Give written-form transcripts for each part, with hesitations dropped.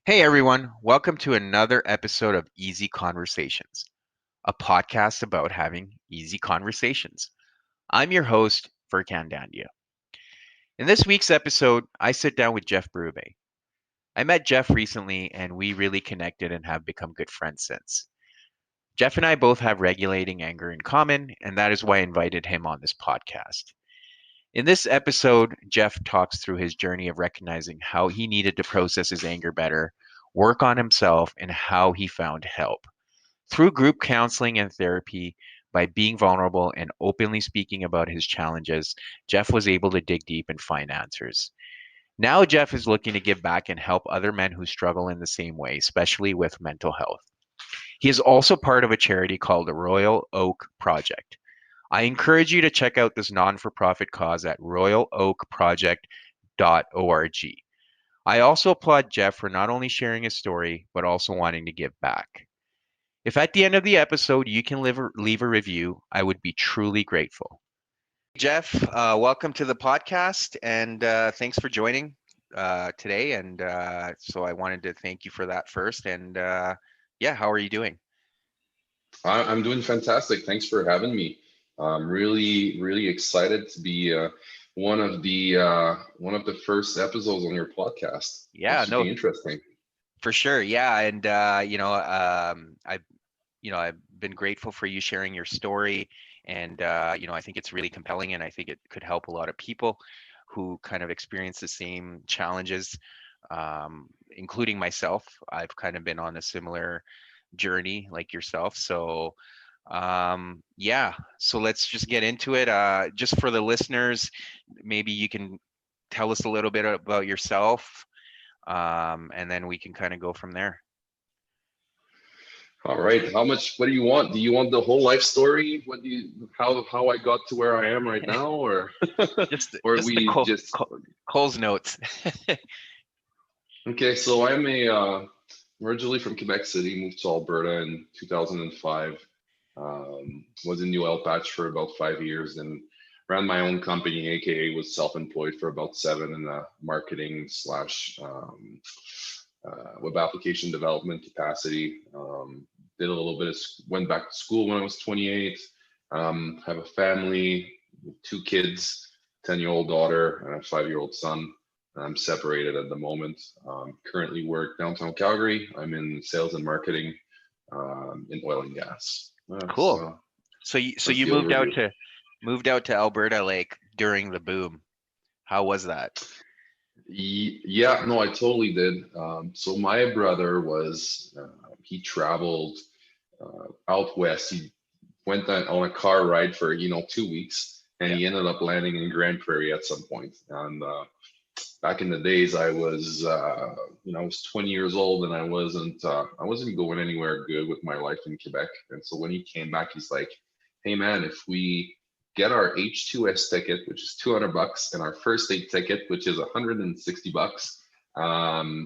Hey everyone, welcome to another episode of Easy Conversations, a podcast about having easy conversations. I'm your host, Furkan Dandia. In this week's episode, I sit down with Jeff Berube. I met Jeff recently and we really connected and have become good friends since. Jeff and I both have regulating anger in common, and that is why I invited him on this podcast. In this episode, Jeff talks through his journey of recognizing how he needed to process his anger better, work on himself, and how he found help. Through group counseling and therapy, by being vulnerable and openly speaking about his challenges, Jeff was able to dig deep and find answers. Now, Jeff is looking to give back and help other men who struggle in the same way, especially with mental health. He is also part of a charity called the Royal Oak Project. I encourage you to check out this non for profit cause at royaloakproject.org. I also applaud Jeff for not only sharing his story, but also wanting to give back. If at the end of the episode you can leave a review, I would be truly grateful. Jeff, welcome to the podcast and thanks for joining today. And so I wanted to thank you for that first. And yeah, how are you doing? I'm doing fantastic. Thanks for having me. I'm really excited to be one of the first episodes on your podcast. It Yeah, should no, be interesting. for sure. Yeah. And, I've been grateful for you sharing your story. And, I think it's really compelling and I think it could help a lot of people who kind of experience the same challenges, including myself. I've kind of been on a similar journey like yourself. So, yeah, so let's just get into it. Just for the listeners, maybe you can tell us a little bit about yourself, and then we can kind of go from there. All right. What do you want? Do you want the whole life story? How I got to where I am right now, or Just or just the we just Cole's notes. okay? So originally from Quebec City, moved to Alberta in 2005. Was in New Patch for about 5 years and ran my own company, aka was self-employed for about seven in the marketing slash web application development capacity. Did a little bit of went back to school when I was 28. Have a family, two kids, 10-year-old daughter and a 5-year-old son. I'm separated at the moment. Currently work downtown Calgary. I'm in sales and marketing in oil and gas. That's Cool. So you the overview. moved out to Alberta like during the boom. How was that? Yeah, no, I totally did. So my brother he traveled out west. He went on a car ride for 2 weeks, and Yeah. he ended up landing in Grand Prairie at some point. And back in the days, I was 20 years old, and I wasn't going anywhere good with my life in Quebec. And so when he came back, he's like, "Hey man, if we get our H2S ticket, which is $200, and our first aid ticket, which is $160,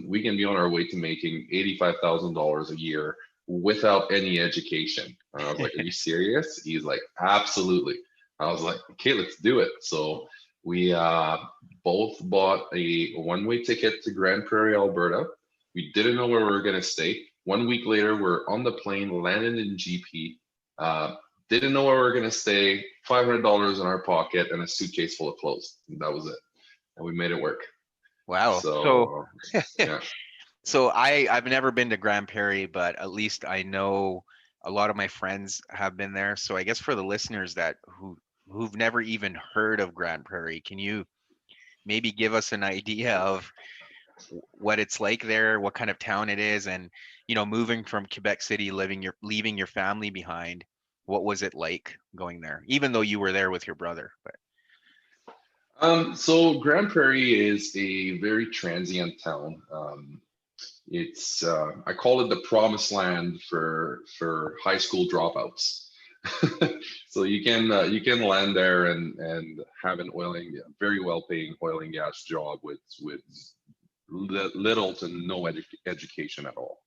we can be on our way to making $85,000 a year without any education." And I was like, "Are you serious?" He's like, "Absolutely." I was like, "Okay, let's do it." So we both bought a one-way ticket to Grand Prairie, Alberta. We didn't know where we were going to stay. 1 week later, we're on the plane, landed in GP. Didn't know where we were going to stay. $500 in our pocket and a suitcase full of clothes. And that was it. And we made it work. Wow. So So, yeah. I've never been to Grand Prairie, but at least I know a lot of my friends have been there. So I guess for the listeners who've never even heard of Grand Prairie, can you maybe give us an idea of what it's like there, what kind of town it is, and moving from Quebec City, leaving your family behind, what was it like going there, even though you were there with your brother? But So Grand Prairie is a very transient town. It's I call it the promised land for high school dropouts. So you can land there and have an very well paying oil and gas job with little to no education at all.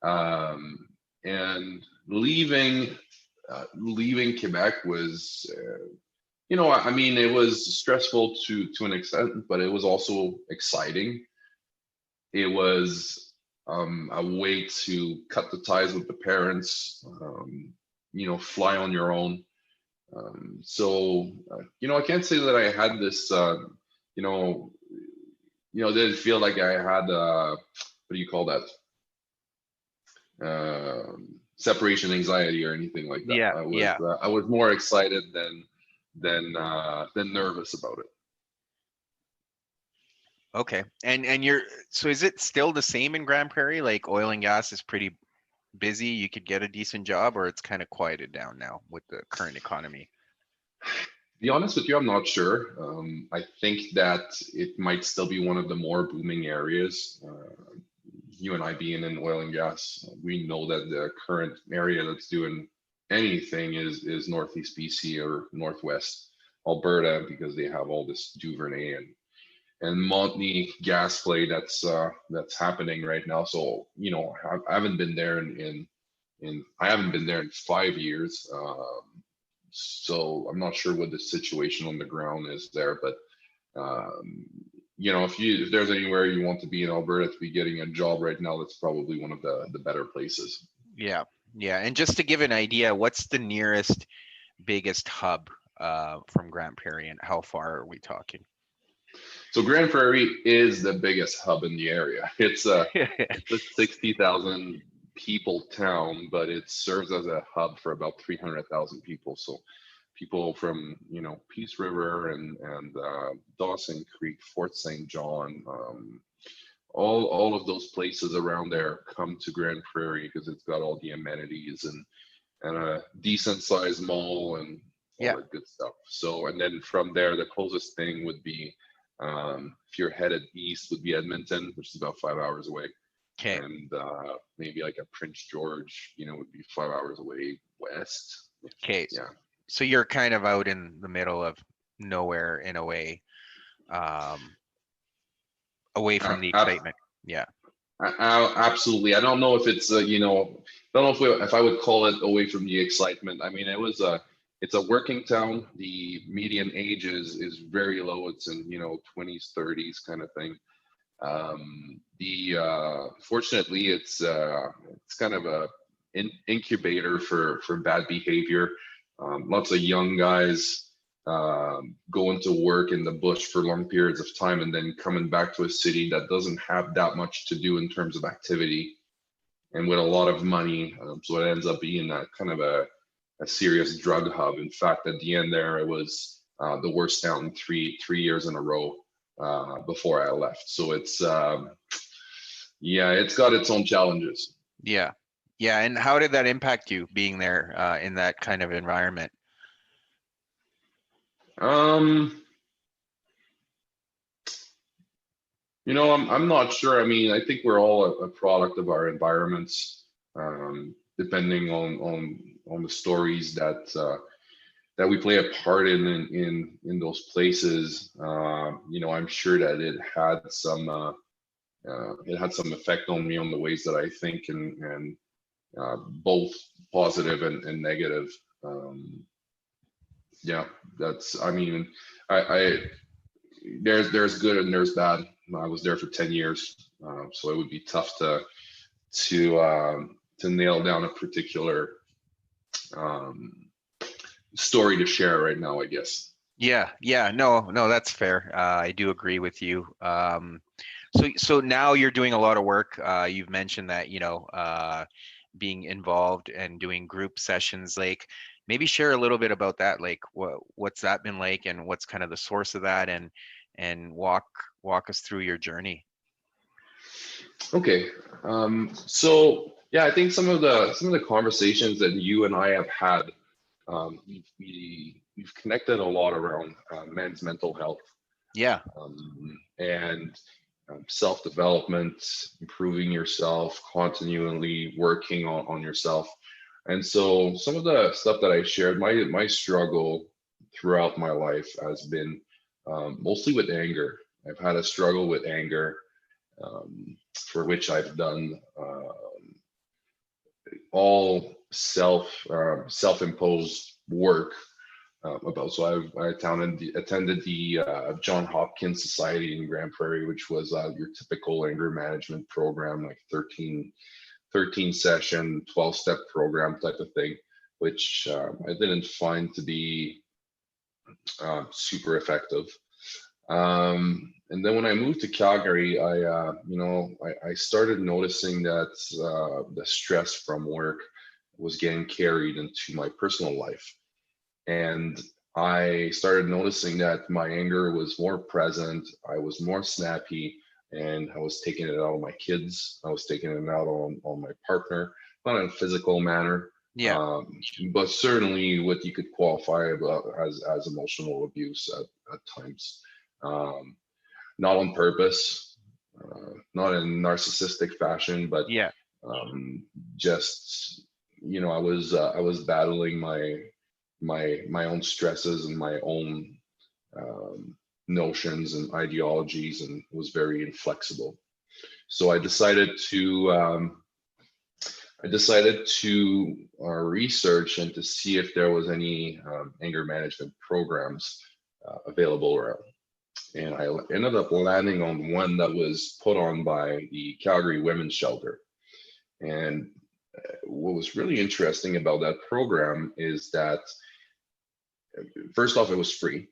Um, and leaving Quebec was I mean, it was stressful to an extent, but it was also exciting. It was a way to cut the ties with the parents, fly on your own. I can't say that I had this, you know, didn't feel like I had, what do you call that? Separation anxiety or anything like that. Yeah, yeah. I was more excited than nervous about it. Okay. And you're so is it still the same in Grand Prairie? Like oil and gas is pretty busy, you could get a decent job, or it's kind of quieted down now with the current economy? To be honest with you, I'm not sure. I think that it might still be one of the more booming areas. You and I being in oil and gas, we know that the current area that's doing anything is Northeast BC or Northwest Alberta, because they have all this Duvernay and Montney gas play that's happening right now. So I haven't been there in I haven't been there in 5 years. So I'm not sure what the situation on the ground is there, but um, if there's anywhere you want to be in Alberta to be getting a job right now, that's probably one of the better places. Yeah. Yeah. And just to give an idea, what's the nearest biggest hub from Grand Prairie, and how far are we talking? So Grand Prairie is the biggest hub in the area. It's a 60,000 people town, but it serves as a hub for about 300,000 people. So people from Peace River and Dawson Creek, Fort St. John, all of those places around there come to Grand Prairie because it's got all the amenities and a decent sized mall and all Yeah. that good stuff. So, and then from there, the closest thing would be, if you're headed east, would be Edmonton, which is about 5 hours away. Okay. And maybe like a Prince George, would be 5 hours away west. Okay. Yeah. So you're kind of out in the middle of nowhere in a way, um, away from the Ab- excitement. Yeah. Absolutely. I don't know if it's don't know if I would call it away from the excitement. I mean, it's a working town. The median age is very low. It's in 20s, 30s kind of thing. The Fortunately, it's kind of a incubator for bad behavior. Lots of young guys going to work in the bush for long periods of time and then coming back to a city that doesn't have that much to do in terms of activity and with a lot of money. So it ends up being a kind of a serious drug hub. In fact, at the end there, it was the worst town three years in a row before I left. So it's got its own challenges. Yeah. Yeah. And how did that impact you being there in that kind of environment? Um, I'm not sure. I mean, I think we're all a product of our environments, depending on the stories that we play a part in those places. I'm sure that it had some effect on me on the ways that I think and both positive and negative. Um, yeah, that's. I mean, I there's good and there's bad. I was there for 10 years, so it would be tough to nail down a particular um, story to share right now, I guess. Yeah. Yeah. No, no, that's fair. I do agree with you. So now you're doing a lot of work. You've mentioned that, being involved and doing group sessions, like maybe share a little bit about that, like what's that been like, and what's kind of the source of that, and walk us through your journey. Okay. So yeah, I think some of the conversations that you and I have had, we've connected a lot around men's mental health, Yeah. and self-development, improving yourself, continually working on yourself. And so some of the stuff that I shared, my struggle throughout my life has been mostly with anger. I've had a struggle with anger, for which I've done all self-imposed work about. So I attended the John Hopkins Society in Grand Prairie, which was your typical anger management program, like 13 session, 12-step program type of thing, which I didn't find to be super effective. And then when I moved to Calgary, I started noticing that the stress from work was getting carried into my personal life. And I started noticing that my anger was more present. I was more snappy, and I was taking it out on my kids. I was taking it out on my partner, not in a physical manner, Yeah. um, but certainly what you could qualify about as emotional abuse at times. Um, Not on purpose, not in narcissistic fashion, but Yeah. um, just I was battling my own stresses and my own um, notions and ideologies, and was very inflexible. So I decided to research and to see if there was any anger management programs available around. And I ended up landing on one that was put on by the Calgary Women's Shelter. And what was really interesting about that program is that, first off, it was free.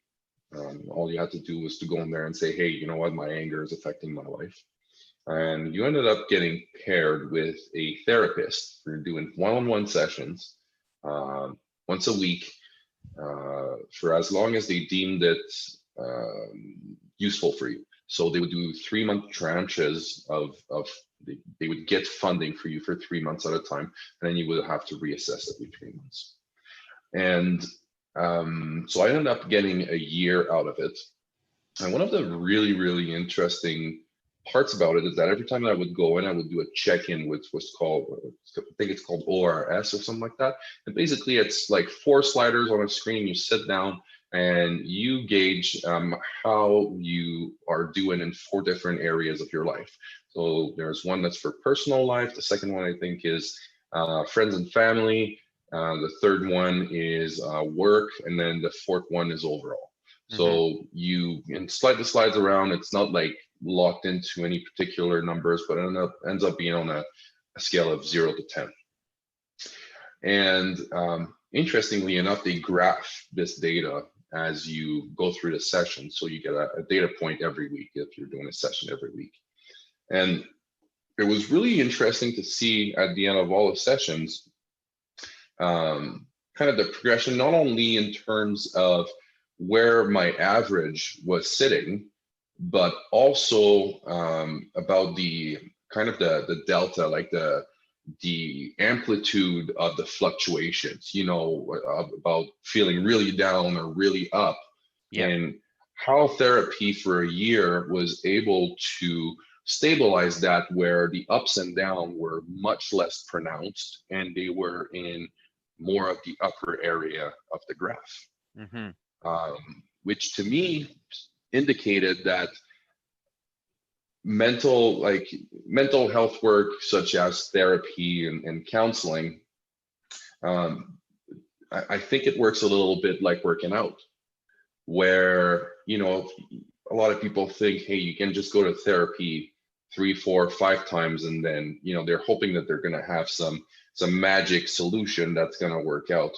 All you had to do was to go in there and say, hey, you know what, my anger is affecting my life. And you ended up getting paired with a therapist. You're doing one-on-one sessions once a week for as long as they deemed it useful for you. So they would do 3 month tranches of they would get funding for you for 3 months at a time, and then you would have to reassess every 3 months. And so I ended up getting a year out of it. And one of the really, really interesting parts about it is that every time that I would go in, I would do a check-in with what's called, I think it's called ORS or something like that. And basically, it's like 4 sliders on a screen. You sit down and you gauge how you are doing in 4 different areas of your life. So there's one that's for personal life. The second one, I think, is friends and family. The third one is work. And then the fourth one is overall. Hmm. So you can slide the slides around. It's not like locked into any particular numbers, but it ends up being on a scale of 0 to 10. And interestingly enough, they graph this data as you go through the session. So you get a data point every week if you're doing a session every week. And it was really interesting to see at the end of all the sessions, kind of the progression, not only in terms of where my average was sitting, but also about the kind of the delta, like the amplitude of the fluctuations, about feeling really down or really up, Yeah. and how therapy for a year was able to stabilize that, where the ups and downs were much less pronounced and they were in more of the upper area of the graph, Hmm. which to me indicated that mental health work such as therapy and counseling, um, I think it works a little bit like working out, where a lot of people think, hey, you can just go to therapy 3, 4, 5 times, and then they're hoping that they're going to have some magic solution that's going to work out.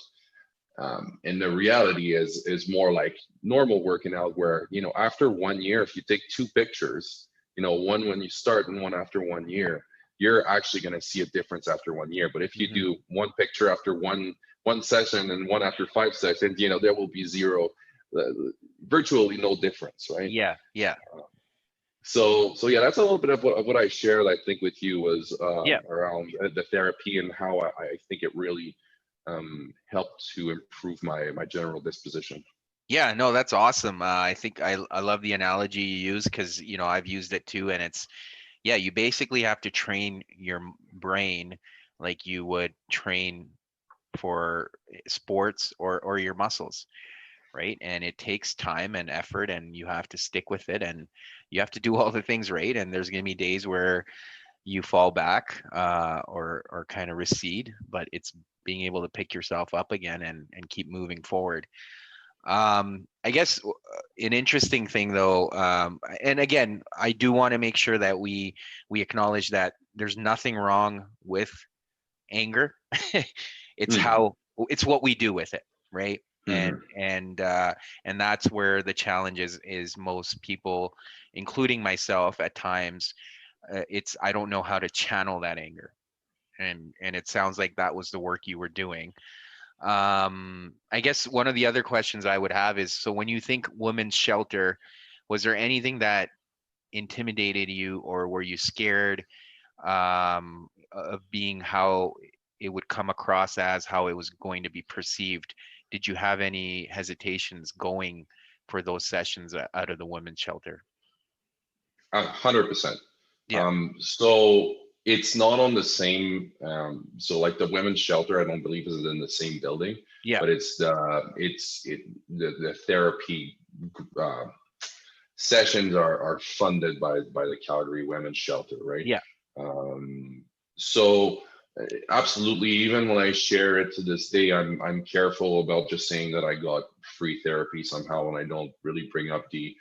And the reality is more like normal working out, where after 1 year, if you take 2 pictures, one when you start and one after 1 year, you're actually going to see a difference after 1 year. But if you Hmm. do one picture after one session and one after 5 sessions, there will be zero, uh, virtually no difference, right? Yeah. Yeah. So yeah, that's a little bit of what I shared. I think with you was Yeah. around the therapy and how I think it really helped to improve my general disposition. Yeah, no, that's awesome. I think I love the analogy you use because I've used it too, and it's yeah, you basically have to train your brain like you would train for sports or your muscles, right? And it takes time and effort, and you have to stick with it, and you have to do all the things right. And there's gonna be days where you fall back or kind of recede, but it's being able to pick yourself up again and keep moving forward. I guess an interesting thing though, and again, I do want to make sure that we acknowledge that there's nothing wrong with anger. It's Mhm, how it's what we do with it, right? mhm. And that's where the challenge is most people, including myself at times, it's I don't know how to channel that anger. And it sounds like that was the work you were doing. I guess one of the other questions I would have is, so when you think women's shelter, was there anything that intimidated you, or were you scared of being how it would come across, as how it was going to be perceived? Did you have any hesitations going for those sessions out of the women's shelter? 100%. Yeah, So it's not on the same. So like the women's shelter, I don't believe is in the same building, yeah, but the therapy uh, sessions are funded by the Calgary Women's Shelter, right? yeah. Um, so absolutely, even when I share it to this day, I'm careful about just saying that I got free therapy somehow, and I don't really bring up the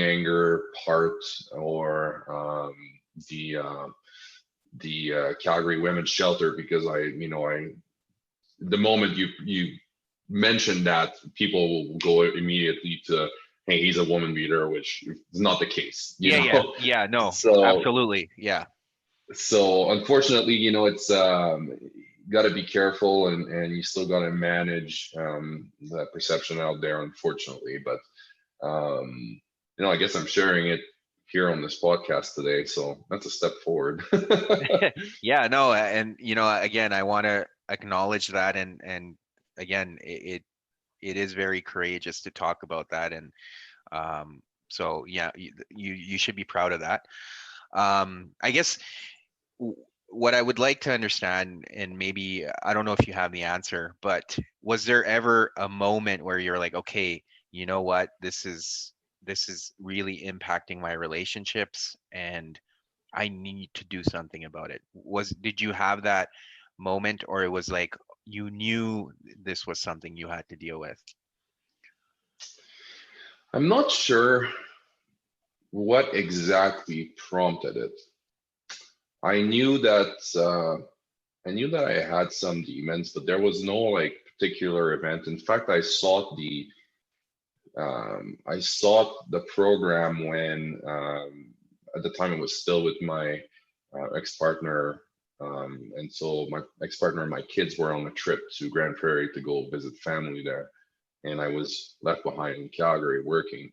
anger part or the Calgary Women's Shelter, because I the moment you mention that, people will go immediately to, hey, he's a woman beater, which is not the case, Yeah, yeah, yeah, no, So absolutely. Yeah. unfortunately, it's got to be careful, and you still got to manage the perception out there, unfortunately. But I guess I'm sharing it here on this podcast today, so that's a step forward. Yeah, no, and again, I want to acknowledge that, and again, it is very courageous to talk about that, and so yeah, you should be proud of that. I guess what I would like to understand, and maybe I don't know if you have the answer, but was there ever a moment where you're like, okay, you know what, this is really impacting my relationships, and I need to do something about it? Did you have that moment, or it was like you knew this was something you had to deal with? I'm not sure what exactly prompted it. I knew that I had some demons, but there was no like particular event. In fact, I sought the program when at the time I was still with my ex-partner, and so my ex-partner and my kids were on a trip to Grand Prairie to go visit family there, and I was left behind in Calgary working.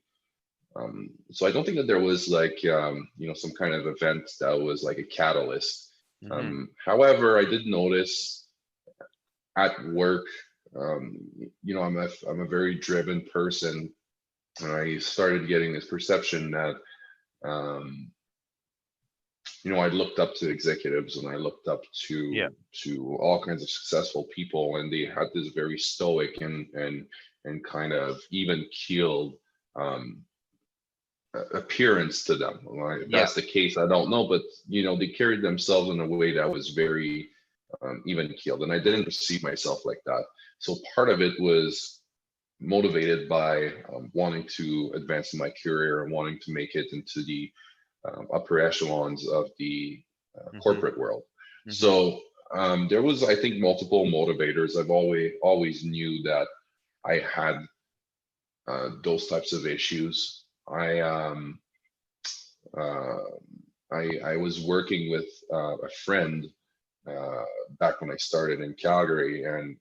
So I don't think that there was like some kind of event that was like a catalyst. Hmm. However, I did notice at work, um, I'm a very driven person, and I started getting this perception that um, I looked up to executives, and I looked up Yeah. to all kinds of successful people, and they had this very stoic and kind of even keeled um, appearance to them. If Yeah. that's the case, I don't know, but they carried themselves in a way that was very even keeled, and I didn't perceive myself like that. So part of it was motivated by wanting to advance in my career and wanting to make it into the upper echelons of the Hmm. corporate world. Hmm. So there was, I think, multiple motivators. I've always knew that I had those types of issues. Uh, I was working with a friend uh, back when I started in Calgary, and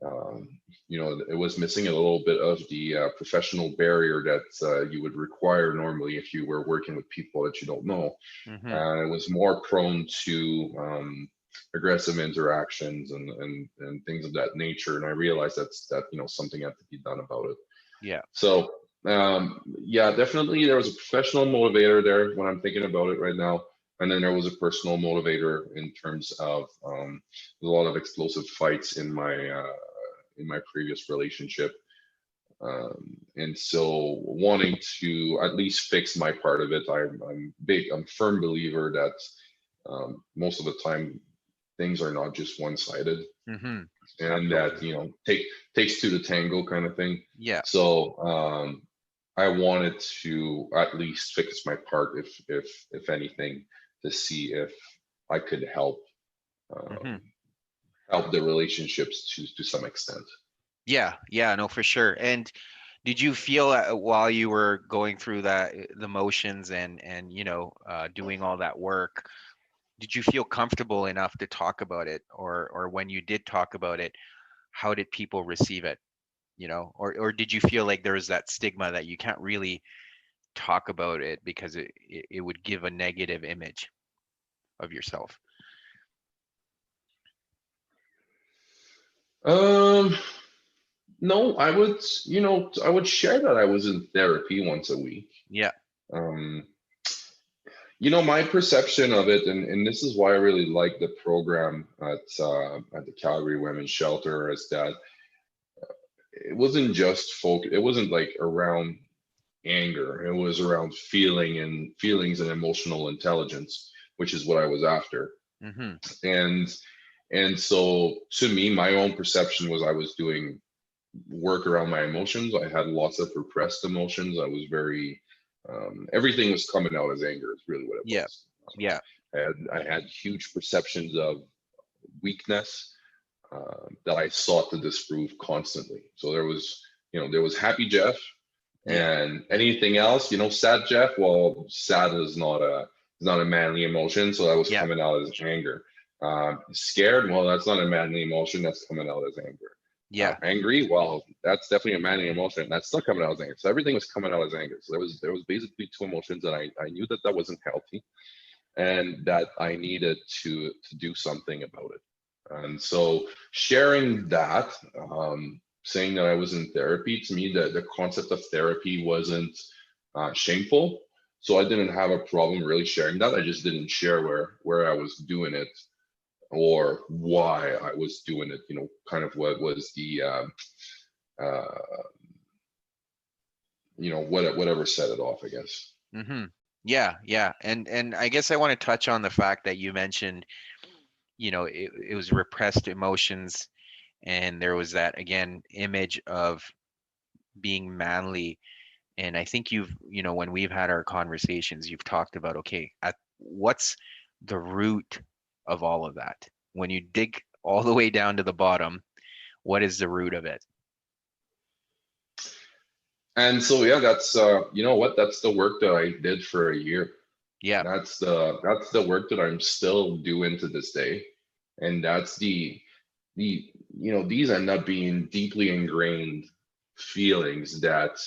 um, it was missing a little bit of the professional barrier that you would require normally if you were working with people that you don't know. Hmm. It was more prone to aggressive interactions and things of that nature, and I realized that something had to be done about it. Yeah. So yeah, definitely there was a professional motivator there when I'm thinking about it right now. And then there was a personal motivator in terms of a lot of explosive fights in my previous relationship. And so wanting to at least fix my part of it, I'm firm believer that most of the time things are not just one-sided, Mm-hmm. and that, Absolutely. takes two to tango kind of thing. Yeah. So I wanted to at least fix my part, if anything, to see if I could Mm-hmm. um, help the relationships to some extent. Yeah. Yeah. No, for sure. And did you feel while you were going through that, the motions and doing all that work, did you feel comfortable enough to talk about it, or when you did talk about it, how did people receive it? Or did you feel like there was that stigma that you can't really talk about it because it would give a negative image of yourself? Um, no, I would share that I was in therapy once a week. Yeah. Um, my perception of it, and this is why I really like the program at the Calgary Women's Shelter, is that it wasn't just it wasn't like around anger. It was around feelings and emotional intelligence, which is what I was after. Mm-hmm. And so to me, my own perception was I was doing work around my emotions. I had lots of repressed emotions. I was very everything was coming out as anger is really what it Yeah. was. Yeah. I had huge perceptions of weakness that I sought to disprove constantly. So there was happy Jeff, Yeah. and anything else, sad Jeff. Well, sad is not a manly emotion, so that was Yeah. coming out as anger. Scared, well, that's not a manly emotion. That's coming out as anger. Yeah. Angry, well, that's definitely a manly emotion. That's still coming out as anger. So everything was coming out as anger. So there was basically two emotions, and I knew that wasn't healthy, and that I needed to do something about it. And so sharing that, saying that I was in therapy, to me, the concept of therapy wasn't shameful. So I didn't have a problem really sharing that. I just didn't share where I was doing it or why I was doing it. Kind of what was the uh, whatever set it off, I guess. Mm-hmm. Yeah. Yeah. And I guess I want to touch on the fact that you mentioned, it was repressed emotions, and there was that again image of being manly. And I think when we've had our conversations, you've talked about, okay, what's the root of all of that? When you dig all the way down to the bottom, what is the root of it? And so yeah, that's what, that's the work that I did for a year. Yeah. That's the work that I'm still doing to this day, and that's these end up being deeply ingrained feelings that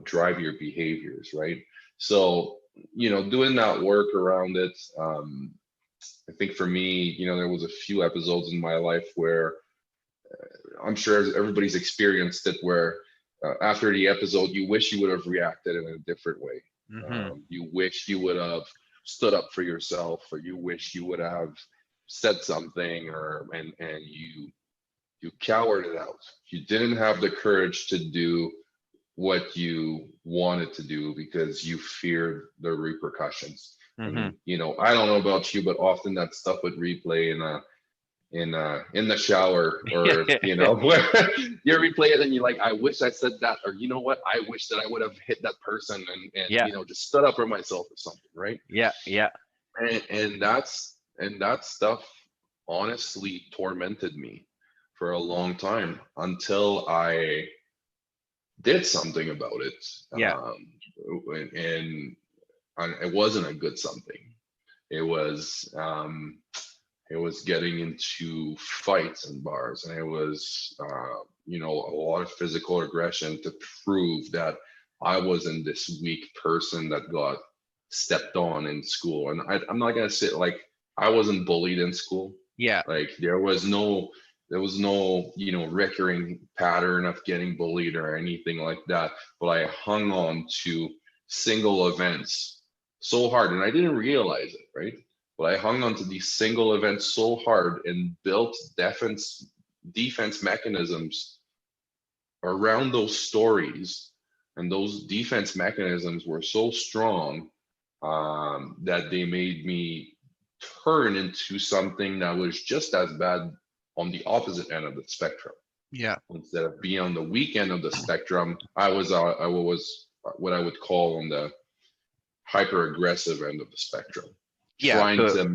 drive your behaviors, right? So doing that work around it, I think for me, there was a few episodes in my life where I'm sure everybody's experienced it, where after the episode, you wish you would have reacted in a different way. Mm-hmm. You wish you would have stood up for yourself, or you wish you would have said something, or and you cowered it out. You didn't have the courage to do what you wanted to do because you feared the repercussions. Mm-hmm. And I don't know about you, but often that stuff would replay in the shower, or where you replay it and you're like, I wish I said that, or you know what, I wish that I would have hit that person, and Yeah. just stood up for myself or something, right? Yeah. Yeah. And that stuff honestly tormented me for a long time until I did something about it. Yeah. And it wasn't a good something. It was it was getting into fights in bars, and it was a lot of physical aggression to prove that I wasn't this weak person that got stepped on in school. And I'm not gonna say like I wasn't bullied in school. Yeah. Like there was no recurring pattern of getting bullied or anything like that. But I hung on to single events so hard, and I didn't realize it, right? But I hung on to these single events so hard and built defense mechanisms around those stories, and those defense mechanisms were so strong that they made me turn into something that was just as bad on the opposite end of the spectrum. Yeah. Instead of being on the weak end of the spectrum, I was what I would call on the hyper aggressive end of the spectrum, Yeah. trying So to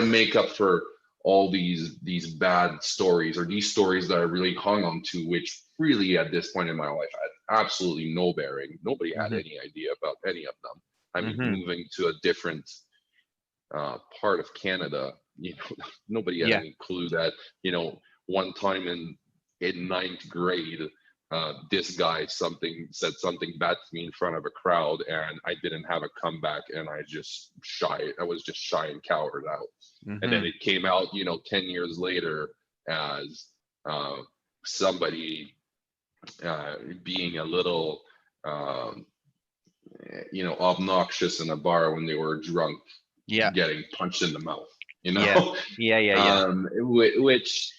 make up for all these bad stories, or these stories that I really hung on to, which really at this point in my life had absolutely no bearing. Nobody had hmm any idea about any of them. I mean, hmm moving to a different part of Canada, nobody had yeah. any clue that, one time in ninth grade, this guy said something bad to me in front of a crowd, and I didn't have a comeback, and I was just shy and cowered out. And then hmm it came out, 10 years later as uh, somebody being a little, um, obnoxious in a bar when they were drunk, Yeah. getting punched in the mouth, Yeah. Yeah. Yeah. Yeah. which,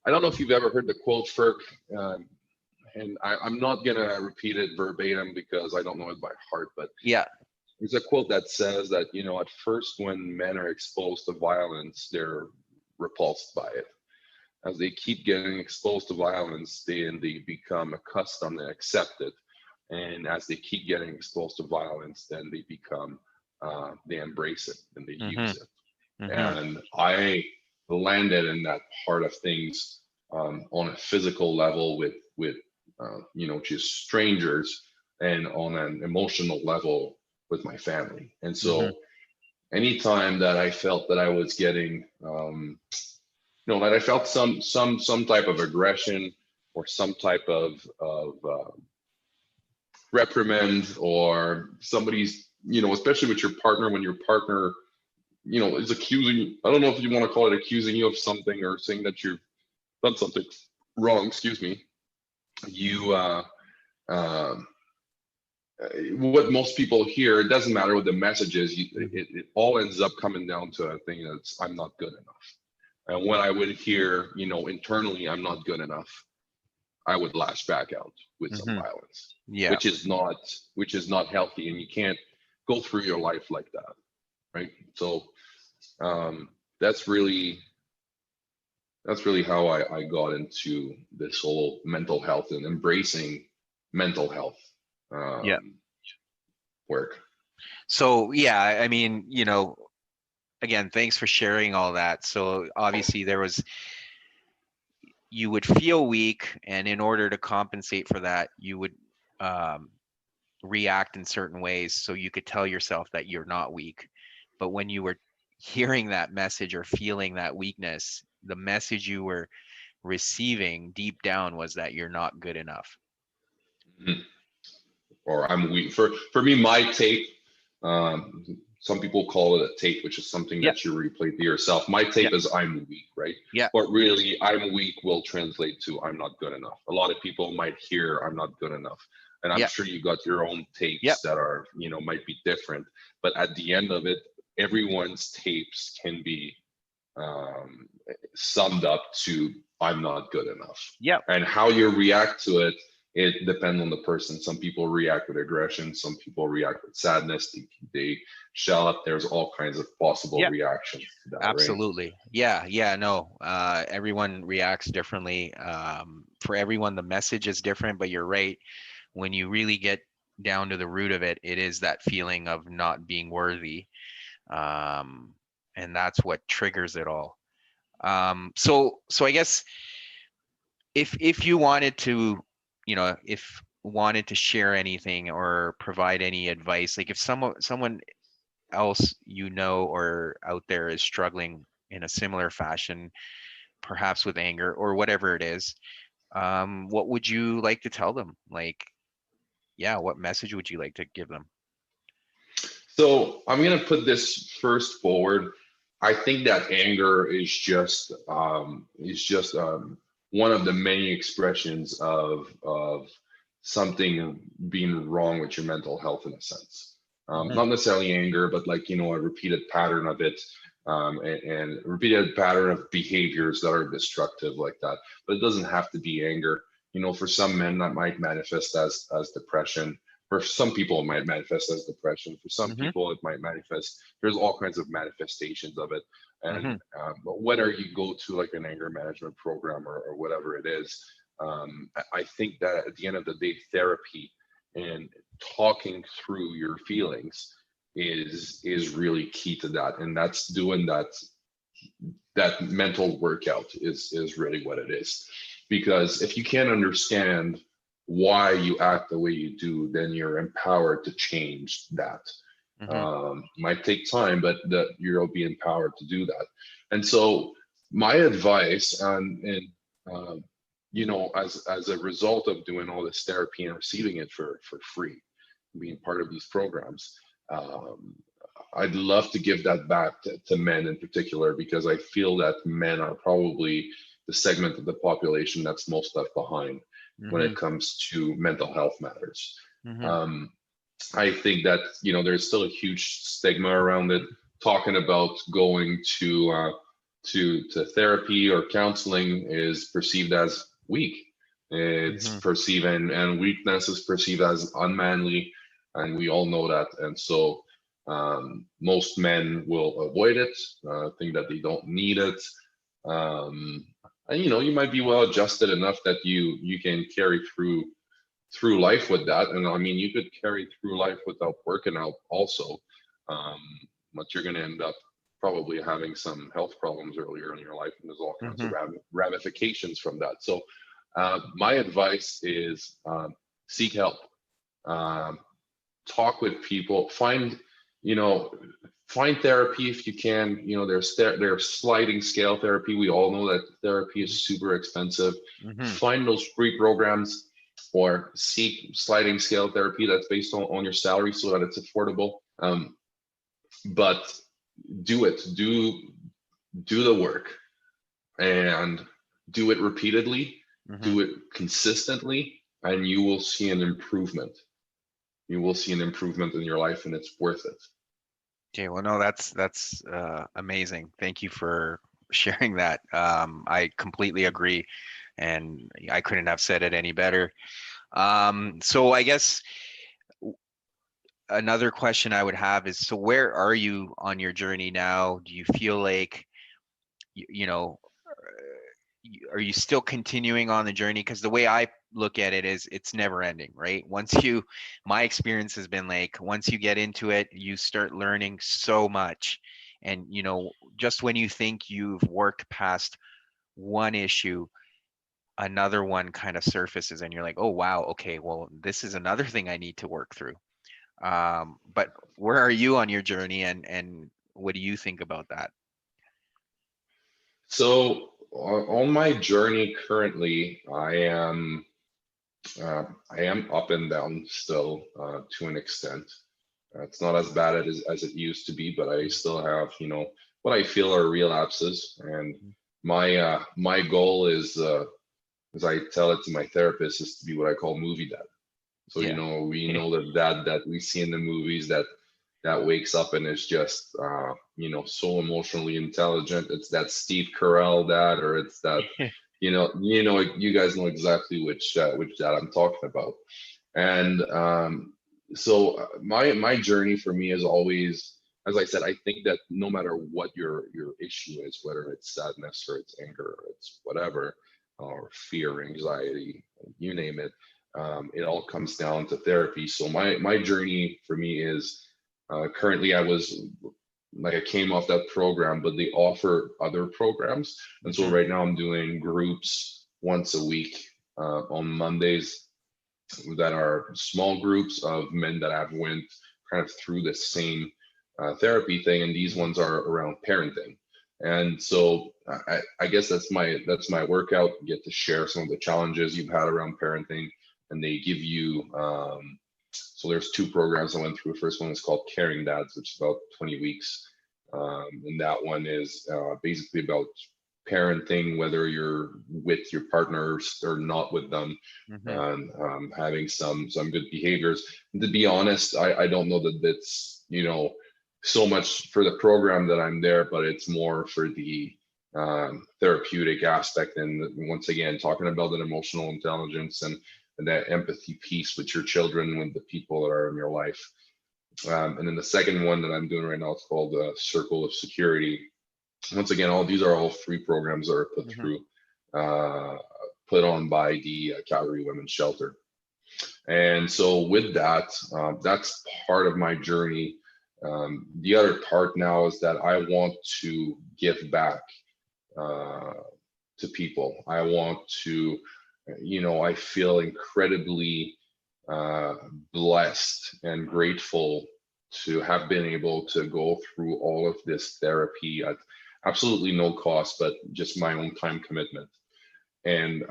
I don't know if you've ever heard the quote, Ferg, um, and I'm not gonna repeat it verbatim because I don't know it by heart, but Yeah. there's a quote that says that, at first when men are exposed to violence, they're repulsed by it. As they keep getting exposed to violence, they become accustomed and accept it. And as they keep getting exposed to violence, then they embrace it and they hmm use it. hmm And I landed in that part of things, on a physical level with just strangers, and on an emotional level with my family. And hmm so anytime that I felt that I was getting, that I felt some type of aggression, or some type of reprimand, or somebody's, especially with your partner, when your partner, is accusing, I don't know if you want to call it accusing you of something, or saying that you've done something wrong, excuse me, you um what most people hear, it doesn't matter what the message is, it all ends up coming down to a thing that's, I'm not good enough. And when I would hear, internally, I'm not good enough, I would lash back out with some hmm violence, Yeah. which is not healthy, and you can't go through your life like that, right? So um, that's really how I got into this whole mental health and embracing mental health Yeah. um, work. So yeah, I mean, again, thanks for sharing all that. So obviously you would feel weak, and in order to compensate for that, you would um, react in certain ways so you could tell yourself that you're not weak. But when you were hearing that message or feeling that weakness, the message you were receiving deep down was that you're not good enough. Mhm. Or I'm weak. For me, my tape. Um, some people call it a tape, which is something Yeah, that you replay to yourself. My yeah, tape is I'm weak, right? yeah, But really, I'm weak will translate to I'm not good enough. A lot of people might hear I'm not good enough, and I'm yeah, sure you got your own yeah, tapes that are, might be different. But at the end of it, everyone's tapes can be um, summed up to I'm not good enough. yeah, And how you react to it, it depends on the person. Some people react with aggression, some people react with sadness, they shell up. There's all kinds of possible yeah. reactions to that, right? Absolutely. Yeah, yeah, no. Everyone reacts differently. For everyone, the message is different, but you're right. When you really get down to the root of it, it is that feeling of not being worthy. Um, and that's what triggers it all. So I guess if you wanted to, if wanted to share anything or provide any advice, like if someone else or out there is struggling in a similar fashion, perhaps with anger or whatever it is, what would you like to tell them? Like, yeah, what message would you like to give them? So I'm gonna put this first forward. I think that anger is just one of the many expressions of something being wrong with your mental health in a sense. hmm Not necessarily anger, but like a repeated pattern of it, and repeated pattern of behaviors that are destructive like that. But it doesn't have to be anger. For some men that might manifest as depression. For some people, it might manifest as depression. For some Mhm. people, it might manifest. There's all kinds of manifestations of it. And Mhm. but whether you go to like an anger management program or whatever it is, I think that at the end of the day, therapy and talking through your feelings is really key to that. And that's doing that mental workout is really what it is. Because if you can't understand why you act the way you do, then you're empowered to change that. Mhm. Might take time, but that you'll be empowered to do that. And so my advice and um, as a result of doing all this therapy and receiving it for free, being part of these programs, um, I'd love to give that back to men in particular, because I feel that men are probably the segment of the population that's most left behind when it Mhm. comes to mental health matters. Mhm. Um, I think that there's still a huge stigma around it. Talking about going to therapy or counseling is perceived as weak. It's Mhm. perceived, and weakness is perceived as unmanly, and we all know that. And so most men will avoid it, think that they don't need it. Um, and you might be well adjusted enough that you can carry through life with that. And I mean, you could carry through life without working out also, um, but you're going to end up probably having some health problems earlier in your life, and there's all kinds of Mhm. ramifications from that. So my advice is seek help. Um, Talk with people, you know find therapy if you can. There's sliding scale therapy. We all know that therapy is super expensive. Mhm. Find those free programs, or seek sliding scale therapy that's based on your salary so that it's affordable. But do the work, and do it repeatedly, Mhm. do it consistently, and you will see an improvement in your life, and it's worth it. Okay, well, no, that's amazing. Thank you for sharing that. I completely agree, and I couldn't have said it any better. So I guess another question I would have is, so where are you on your journey now? Do you feel like you know are you still continuing on the journey? Because the way I look at it is it's never ending, right? My experience has been like, once you get into it, you start learning so much. And, just when you think you've worked past one issue, another one kind of surfaces and you're like, oh, wow, okay, well, this is another thing I need to work through. But where are you on your journey, and what do you think about that? So on my journey currently, I am up and down still, to an extent. It's not as bad as it used to be, but I still have, what I feel are relapses. And my goal is, as I tell it to my therapist, is to be what I call movie dad. So, Yeah. we know the dad that we see in the movies that wakes up and is just, so emotionally intelligent. It's that Steve Carell dad, or it's that, you guys know exactly which dad I'm talking about. And so my journey for me is always, as I said, I think that no matter what your issue is, whether it's sadness or it's anger or it's whatever, or fear, anxiety, you name it, it all comes down to therapy. So my journey for me is, currently I came off that program, but they offer other programs, and so Hmm. right now I'm doing groups once a week, on Mondays, that are small groups of men that have went kind of through the same therapy thing, and these ones are around parenting. And so I guess that's my workout. You get to share some of the challenges you've had around parenting, and they give you, so there's two programs I went through. The first one is called Caring Dads, which is about 20 weeks. And that one is basically about parenting, whether you're with your partners or not with them, Hmm. and having some good behaviors. And to be honest, I don't know that that's so much for the program that I'm there, but it's more for the therapeutic aspect. And once again, talking about an emotional intelligence, that empathy piece with your children, with the people that are in your life. And then the second one that I'm doing right now is called Circle of Security. Once again, all these are all free programs that are put Hmm. through, uh, put on by the Calgary Women's Shelter. And so with that, that's part of my journey. The other part now is that I want to give back uh, to people. I want to, I feel incredibly uh, blessed and grateful to have been able to go through all of this therapy at absolutely no cost, but just my own time commitment. And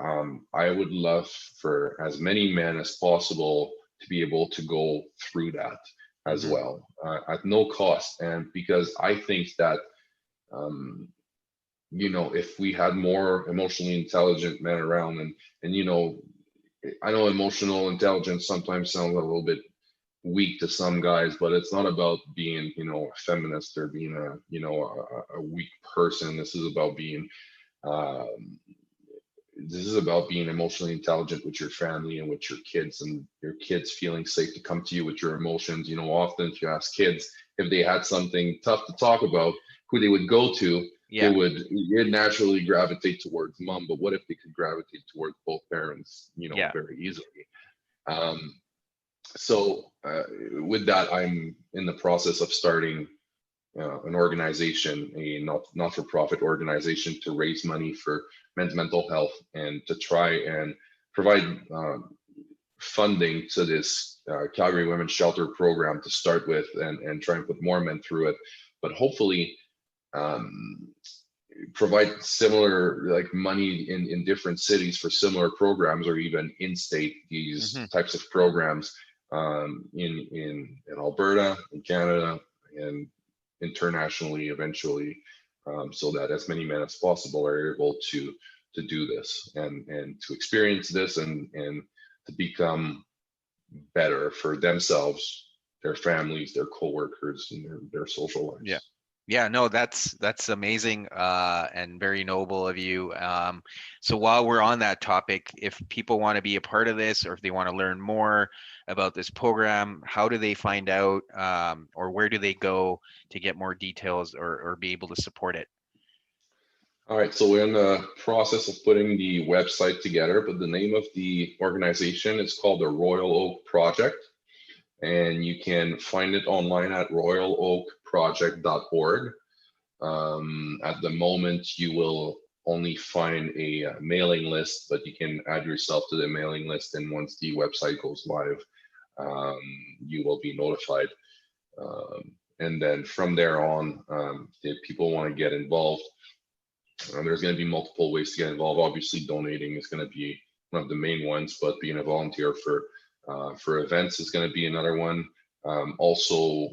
I would love for as many men as possible to be able to go through that as Hmm. well at no cost. And because I think that, um, if we had more emotionally intelligent men around, and I know emotional intelligence sometimes sounds a little bit weak to some guys, but it's not about being, a feminist or being a weak person. Um, this is about being emotionally intelligent with your family and with your kids, and your kids feeling safe to come to you with your emotions. Often if you ask kids if they had something tough to talk about, who they would go to, Yeah. you'd naturally gravitate towards mom. But what if they could gravitate towards both parents, Yeah. very easily? Um, so with that, I'm in the process of starting an organization, a not-for-profit organization to raise money for men's mental health and to try and provide funding to this Calgary Women's Shelter program to start with, and try and put more men through it. But hopefully, um, provide similar like money in different cities for similar programs, or even in state these Hmm. types of programs in Alberta, in Canada, and internationally eventually, so that as many men as possible are able to do this and to experience this, and to become better for themselves, their families, their coworkers, and their social Yeah. lives. Yeah, no, that's amazing and very noble of you. So while we're on that topic, if people want to be a part of this, or if they want to learn more about this program, how do they find out, or where do they go to get more details, or be able to support it? All right, so we're in the process of putting the website together, but the name of the organization is called the Royal Oak Project, and you can find it online at royaloakproject.org. At the moment, you will only find a mailing list, but you can add yourself to the mailing list, and once the website goes live, um, you will be notified. And then from there on, if people want to get involved, there's going to be multiple ways to get involved. Obviously, donating is going to be one of the main ones, but being a volunteer for events is going to be another one. Also,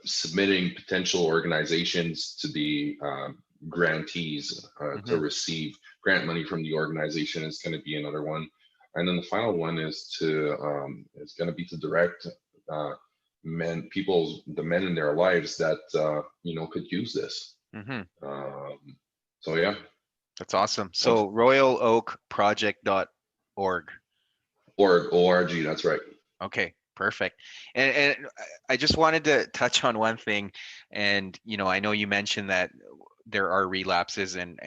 submitting potential organizations to be grantees to Hmm. receive grant money from the organization is going to be another one. And then the final one is going to be to direct uh, the men in their lives that could use this. Hmm. Um, so yeah, That's awesome. once So royaloakproject.org. org, that's right. Okay, perfect. And I just wanted to touch on one thing, and I know you mentioned that there are relapses, and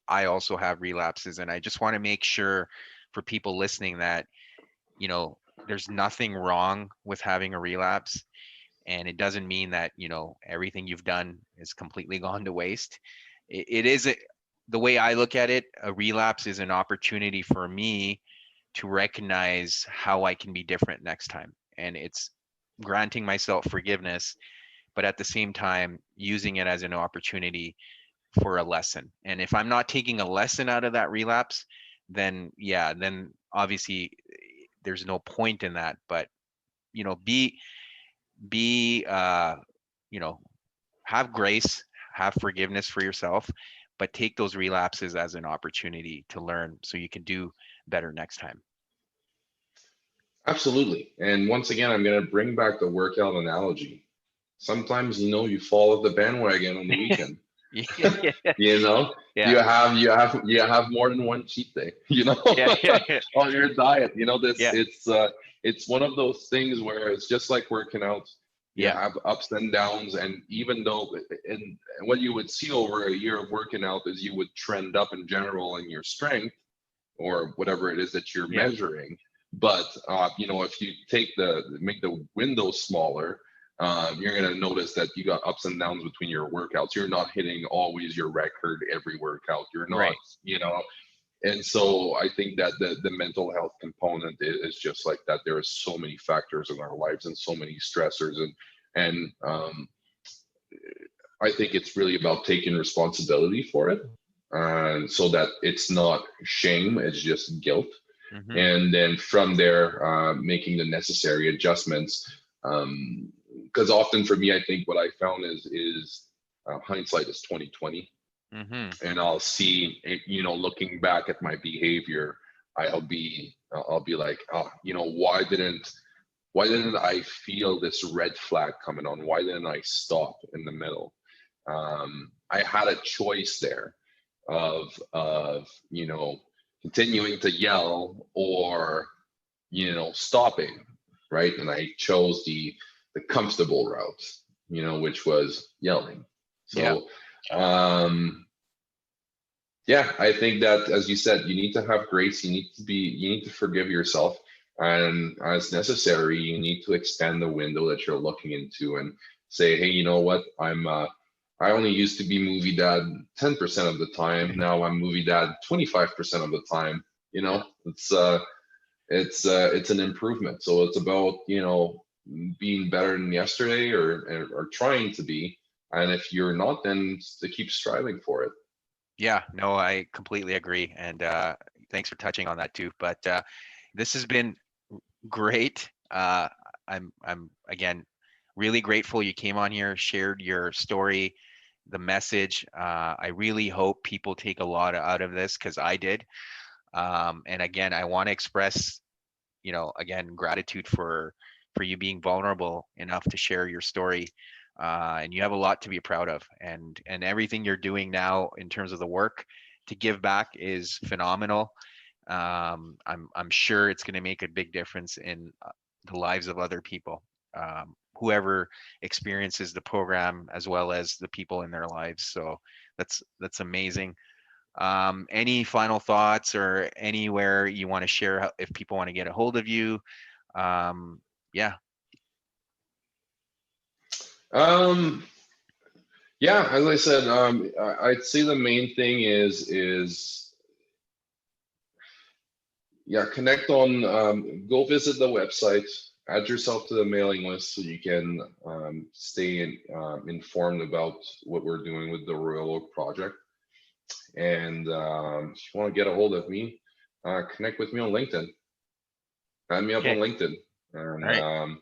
I also have relapses, and I just want to make sure for people listening that there's nothing wrong with having a relapse, and it doesn't mean that everything you've done is completely gone to waste. It is the way I look at it, a relapse is an opportunity for me to recognize how I can be different next time. And it's granting myself forgiveness, but at the same time, using it as an opportunity for a lesson. And if I'm not taking a lesson out of that relapse, then yeah, then obviously there's no point in that. But, be, you know, have grace, have forgiveness for yourself, but take those relapses as an opportunity to learn so you can do better next time. Absolutely. And once again, I'm going to bring back the workout analogy. Sometimes you fall off the bandwagon on the weekend. Yeah. You know, Yeah. you have more than one cheat day, Yeah. Yeah. Yeah. on your diet. This Yeah. it's one of those things where it's just like working out. You Yeah. have ups and downs, and even though, and what you would see over a year of working out is you would trend up in general in your strength or whatever it is that you're Yeah. measuring. But if you make the window smaller, you're going to notice that you got ups and downs between your workouts. You're not hitting always your record every workout. You're not, Right. and so I think that the mental health component is just like that. There are so many factors in our lives and so many stressors, and I think it's really about taking responsibility for it, and so that it's not shame, it's just guilt. Hmm. And then from there, making the necessary adjustments. Because often for me, I think what I found is hindsight is 2020, Hmm. and I'll see, looking back at my behavior, I'll be like, oh, why didn't I feel this red flag coming on? Why didn't I stop in the middle? I had a choice there of continuing to yell or stopping, right? And I chose the comfortable route, which was yelling. Yeah. So um yeah, I think that, as you said, you need to have grace. You need to forgive yourself, and as necessary, you need to expand the window that you're looking into and say, hey, you know what? I only used to be movie dad 10% of the time. Now I'm movie dad 25% of the time. Yeah. It's an improvement. So it's about, being better than yesterday, or trying to be. And if you're not, then to keep striving for it. Yeah. No, I completely agree. And thanks for touching on that too. But this has been great. I'm again really grateful you came on here, shared your story, the message. I really hope people take a lot out of this because I did. And again, I want to express, again, gratitude for you being vulnerable enough to share your story. And you have a lot to be proud of, and everything you're doing now in terms of the work to give back is phenomenal. I'm sure it's going to make a big difference in the lives of other people, whoever experiences the program as well as the people in their lives. So that's amazing. Any final thoughts or anywhere you want to share if people want to get a hold of you? Yeah. Um, yeah, as I said, I'd say the main thing is yeah, connect on, go visit the website, add yourself to the mailing list so you can informed about what we're doing with the Royal Oak project. And if you want to get a hold of me, connect with me on LinkedIn. Add me up on Okay. LinkedIn, All and right.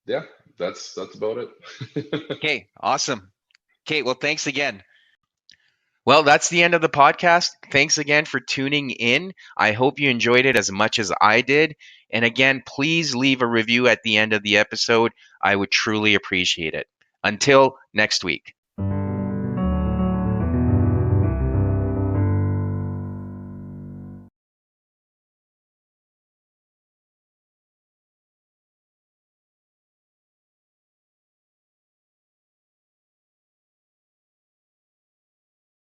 yeah, that's about it. Okay. Awesome. Okay. Well, thanks again. Well, that's the end of the podcast. Thanks again for tuning in. I hope you enjoyed it as much as I did. And again, please leave a review at the end of the episode. I would truly appreciate it. Until next week.